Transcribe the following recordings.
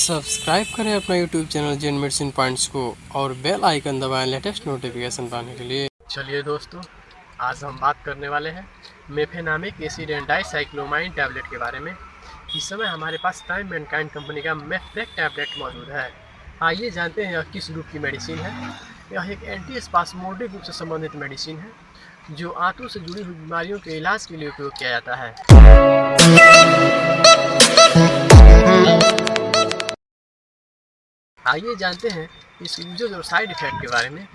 Subscribe करें अपना YouTube channel जेन medicine points को और बेल आइकन दबाएं लेटेस्ट नोटिफिकेशन पाने के लिए। चलिए दोस्तों, आज हम बात करने वाले हैं mefenamic acid and dicyclomine tablet के बारे में। इस समय हमारे पास टाइम एंड काइंड कंपनी का मेफ्रेक टैबलेट मौजूद है। आइए जानते हैं यह किस ग्रुप की मेडिसिन है। यह एक एंटी स्पास्मोडिक ग्रुप से संबंधित मेडिसिन है जो आंतों से जुड़ी हुई बीमारियों के इलाज के लिए उपयोग किया जाता है। आइए जानते हैं इसके यूजेज और साइड इफेक्ट के बारे में।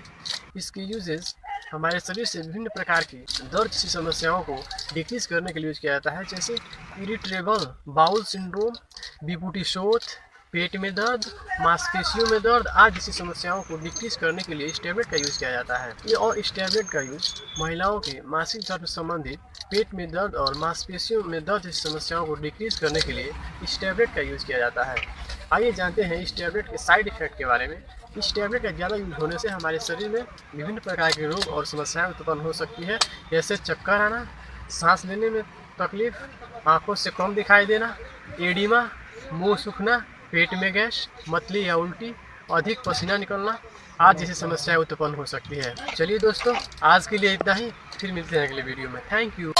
इसके यूजेज हमारे शरीर से विभिन्न प्रकार की दर्द की समस्याओं को डिक्रीज करने के लिए यूज किया जाता है, जैसे इरिटेबल बाउल सिंड्रोम, विपुटी शोथ, पेट में दर्द, मांसपेशियों में दर्द आदि जैसी समस्याओं को डिक्रीज करने के लिए इस टैबलेट का यूज किया जाता है। ये और इस टैबलेट का यूज महिलाओं के मासिक धर्म संबंधित पेट में दर्द और मांसपेशियों में दर्द जैसी समस्याओं को डिक्रीज करने के लिए इस टैबलेट का यूज किया जाता है। आइए जानते हैं इस टैबलेट के साइड इफेक्ट के बारे में। इस टैबलेट का ज़्यादा यूज होने से हमारे शरीर में विभिन्न प्रकार के रोग और समस्याएं उत्पन्न हो सकती है, जैसे चक्कर आना, सांस लेने में तकलीफ, आंखों से कम दिखाई देना, एडिमा, मुंह सूखना, पेट में गैस, मतली या उल्टी, अधिक पसीना निकलना आदि जैसी समस्याएं उत्पन्न हो सकती है। चलिए दोस्तों, आज के लिए इतना ही, फिर मिलते हैं अगले वीडियो में। Thank you.